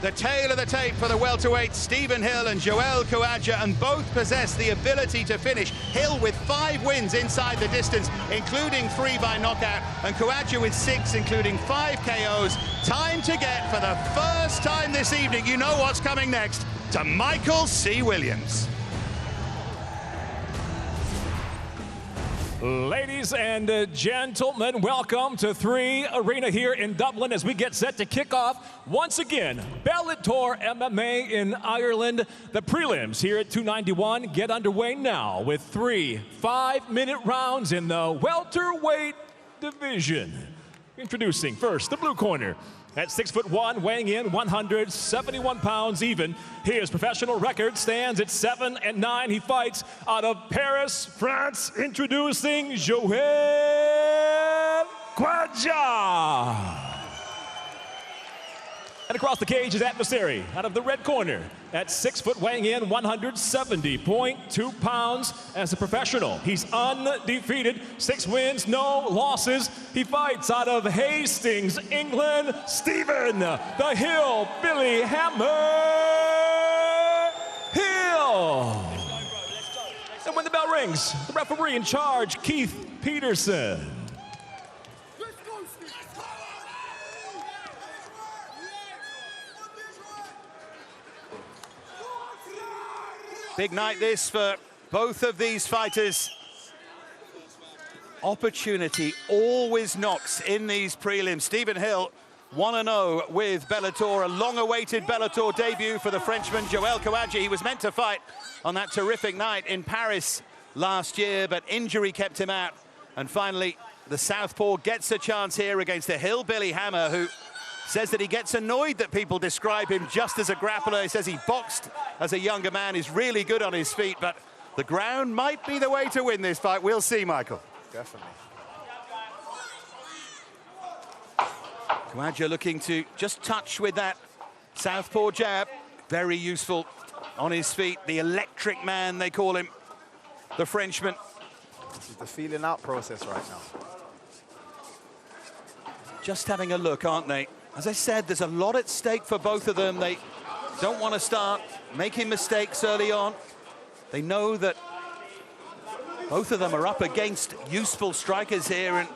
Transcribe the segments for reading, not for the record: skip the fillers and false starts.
The tail of the tape for the welterweights, Stephen Hill and Joel Kouadja, and both possess the ability to finish. Hill with 5 wins inside the distance, including 3 by knockout, and Kouadja with 6, including 5 KOs. Time to get, for the first time this evening, you know what's coming next, to Michael C. Williams. Ladies and gentlemen, welcome to 3 Arena here in Dublin as we get set to kick off once again Bellator MMA in Ireland. The prelims here at 291 get underway now with 3 5-minute rounds in the welterweight division. Introducing first the blue corner. At 6'1", weighing in 171 pounds even. His professional record stands at 7-9. He fights out of Paris, France. Introducing Joel Kouadja. And across the cage is adversary out of the red corner. At 6 foot, weighing in 170.2 pounds as a professional. He's undefeated, 6 wins, no losses. He fights out of Hastings, England, Stephen the Hill Billy Hammer Hill. And when the bell rings, the referee in charge, Keith Peterson. Big night this for both of these fighters. Opportunity always knocks in these prelims. Stephen Hill 1-0 with Bellator, a long-awaited Bellator debut for the Frenchman Joel Kouadja. He was meant to fight on that terrific night in Paris last year, but injury kept him out. And finally, the southpaw gets a chance here against the Hillbilly Hammer, who says that he gets annoyed that people describe him just as a grappler. He says he boxed as a younger man, he's really good on his feet, but the ground might be the way to win this fight. We'll see, Michael. Definitely. Kouadja looking to just touch with that southpaw jab. Very useful on his feet. The electric man, they call him, the Frenchman. This is the feeling out process right now. Just having a look, aren't they? As I said, there's a lot at stake for both of them. They don't want to start making mistakes early on. They know that both of them are up against useful strikers here, and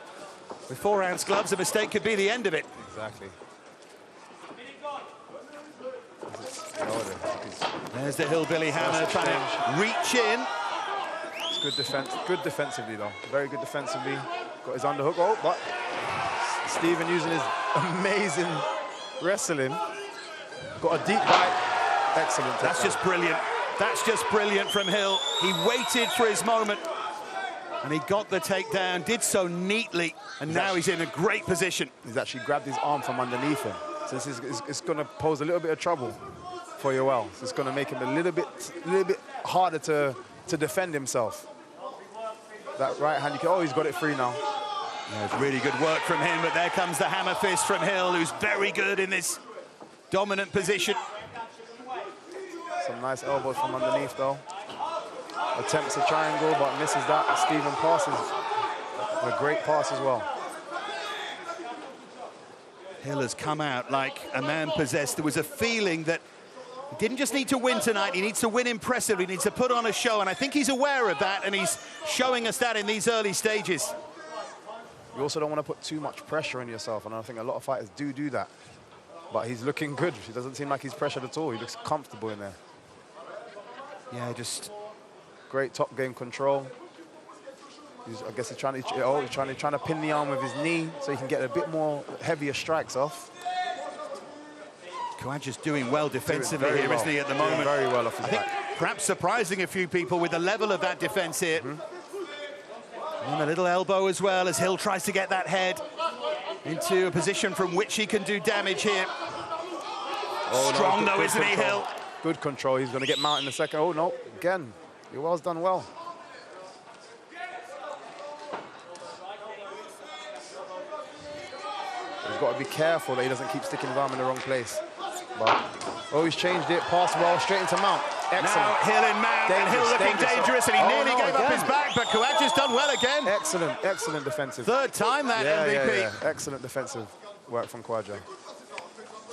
with 4-ounce gloves, a mistake could be the end of it. Exactly. There's the Hillbilly Hammer trying to reach in. It's good defense. Good defensively, though. Very good defensively. Got his underhook. Oh, but Stephen using his amazing wrestling. Got a deep bite. Excellent. That's just brilliant. That's just brilliant from Hill. He waited for his moment, and he got the takedown, did so neatly, and now he's in a great position. He's actually grabbed his arm from underneath him. So this is, it's going to pose a little bit of trouble for Joel. So it's going to make him a little bit harder to defend himself. That right hand, oh, he's got it free now. Yeah, it's really good work from him, but there comes the hammer fist from Hill, who's very good in this dominant position. Some nice elbows from underneath, though. Attempts a triangle, but misses that. Stephen passes. A great pass as well. Hill has come out like a man possessed. There was a feeling that he didn't just need to win tonight, he needs to win impressively, he needs to put on a show, and I think he's aware of that, and he's showing us that in these early stages. You also don't want to put too much pressure on yourself, and I think a lot of fighters do that. But he's looking good. He doesn't seem like he's pressured at all. He looks comfortable in there. Yeah, just great top game control. I guess he's trying to pin the arm with his knee so he can get a bit more heavier strikes off. Kouadja's doing well defensively here, isn't he, at the moment? Very well off his back. Perhaps surprising a few people with the level of that defense here. And a little elbow as well as Hill tries to get that head into a position from which he can do damage here. Oh, strong though, isn't he, Hill? Good control. He's going to get mounted in a second. Oh, no. Again. Joel's done well. He's got to be careful that he doesn't keep sticking his arm in the wrong place. But, oh, he's changed it. Pass well, straight into mount. Excellent. Now Hill in mount, and Hill looking dangerous, and he nearly gave up his back, but Kouadja's done well again. Excellent, excellent defensive. Third time that MVP. Yeah. Excellent defensive work from Kouadja.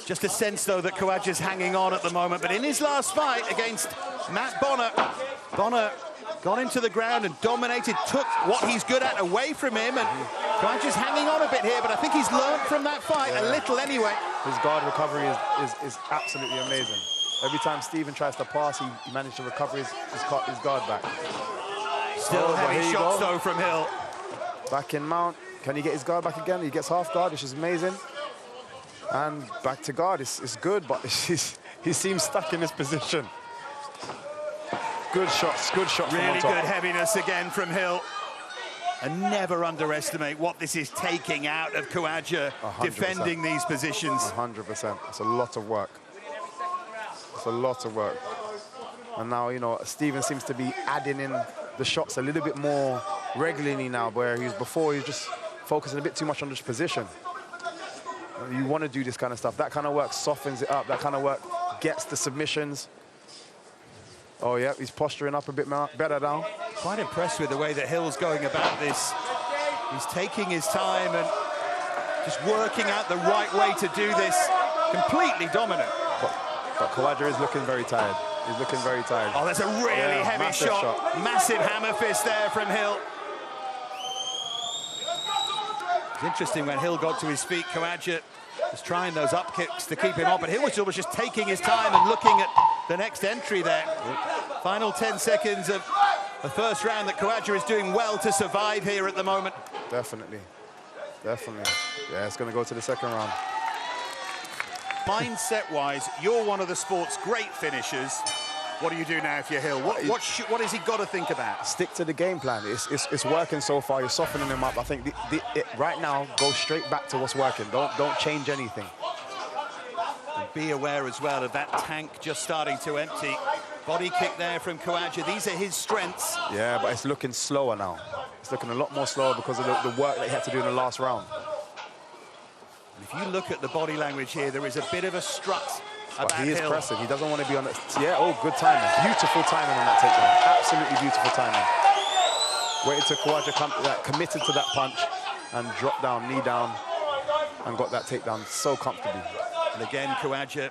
Just a sense, though, that Kouadja's hanging on at the moment. But in his last fight against Matt Bonner, Bonner got into the ground and dominated, took what he's good at away from him. And Kouadja's hanging on a bit here, but I think he's learned from that fight a little anyway. His guard recovery is absolutely amazing. Every time Steven tries to pass, he managed to recover his guard back. Still heavy shots, though, from Hill. Back in mount. Can he get his guard back again? He gets half guard, which is amazing. And back to guard. It's good, but he seems stuck in this position. Good shots from really on top. Good heaviness again from Hill. And never underestimate what this is taking out of Kouadja defending these positions. 100%. It's a lot of work. It's a lot of work. And now, you know, Steven seems to be adding in the shots a little bit more regularly now, where he was before, he was just focusing a bit too much on this position. You want to do this kind of stuff. That kind of work softens it up. That kind of work gets the submissions. Oh, yeah, he's posturing up a bit better now. Quite impressed with the way that Hill's going about this. He's taking his time and just working out the right way to do this. Completely dominant. But Kouadja is looking very tired. He's looking very tired. Oh, that's a really heavy shot. Massive hammer fist there from Hill. It's interesting when Hill got to his feet, Kouadja was trying those up kicks to keep him up, but Hill was just taking his time and looking at the next entry there. Final 10 seconds of the first round that Kouadja is doing well to survive here at the moment. Definitely. Definitely. Yeah, it's going to go to the second round. Mindset-wise, you're one of the sport's great finishers. What do you do now if you're Hill? What has he got to think about? Stick to the game plan. It's working so far. You're softening him up. I think right now, go straight back to what's working. Don't change anything. And be aware as well of that tank just starting to empty. Body kick there from Kouadja. These are his strengths. Yeah, but it's looking slower now. It's looking a lot more slower because of the work that he had to do in the last round. And if you look at the body language here, there is a bit of a strut. But he is pressing. He doesn't want to be on it. Yeah, oh, good timing. Beautiful timing on that takedown. Absolutely beautiful timing. Waited till Kouadja committed to that punch and dropped down, knee down, and got that takedown so comfortably. And again, Kouadja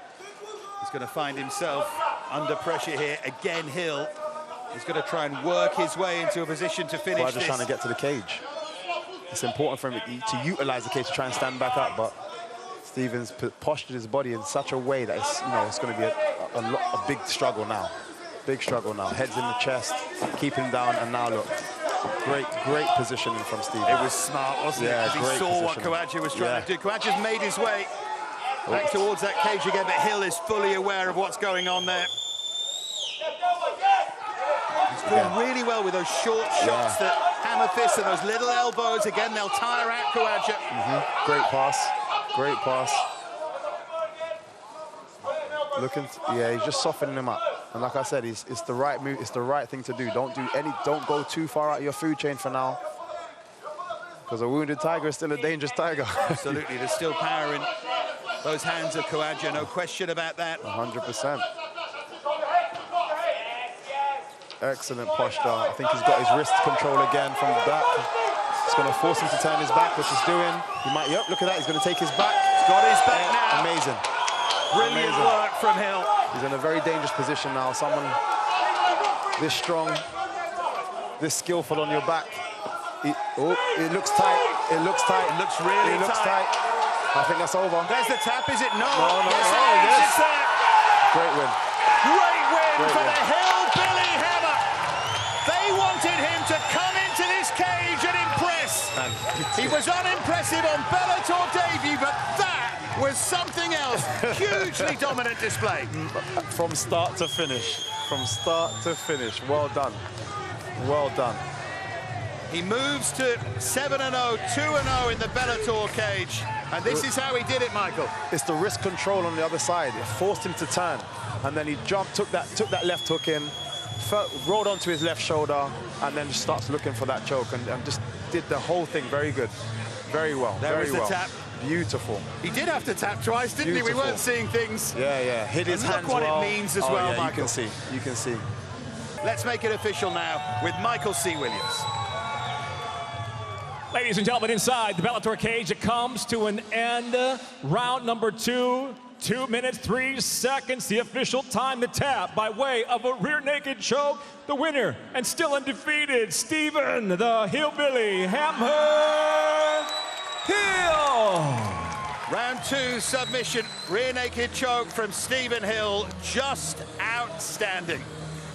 is going to find himself under pressure here. Again, Hill is going to try and work his way into a position to finish Kouadja's trying to get to the cage. It's important for him to utilize the cage to try and stand back up, but Steven's postured his body in such a way that it's going to be a big struggle now. Big struggle now. Heads in the chest, keep him down, and now look. Great positioning from Steven. It was smart, wasn't it? Because he saw what Kouadja was trying to do. Kouadja's made his way back towards that cage again, but Hill is fully aware of what's going on there. He's doing really well with those short shots, that hammer fists and those little elbows. Again, they'll tire out Kouadja. Great pass. Great pass. He's just softening him up. And like I said, it's the right move. It's the right thing to do. Don't go too far out of your food chain for now. Because a wounded tiger is still a dangerous tiger. Absolutely, there's still power in those hands of Kouadja, no question about that. 100%. Excellent posture. I think he's got his wrist control again from the back. It's going to force him to turn his back, which he's doing. He might, look at that. He's going to take his back. He's got his back now. Amazing. Brilliant work from Hill. He's in a very dangerous position now. Someone this strong, this skillful on your back. It looks tight. It looks tight. It looks really tight. I think that's over. There's the tap, is it? No. Yes. Great win. Great win for the Hillbilly Hammer. They wanted him to come into this cage and impress. He was unimpressive on Bellator debut, but that was something else. Hugely dominant display. From start to finish. From start to finish. Well done. Well done. He moves to 7-0, 2-0 in the Bellator cage. And this is how he did it, Michael. It's the wrist control on the other side. It forced him to turn. And then he jumped, took that left hook in, rolled onto his left shoulder, and then just starts looking for that choke and just did the whole thing very good. Very well. There was the tap. Beautiful. He did have to tap twice, didn't he? We weren't seeing things. Yeah. Hit his hands well. Look what it means as well, yeah, Michael. You can see. Let's make it official now with Michael C. Williams. Ladies and gentlemen, inside the Bellator cage, it comes to an end. Round number 2. 2 minutes, 3 seconds, the official time to tap by way of a rear naked choke. The winner and still undefeated, Stephen the Hillbilly Hammer Hill. Round 2 submission, rear naked choke from Stephen Hill, just outstanding.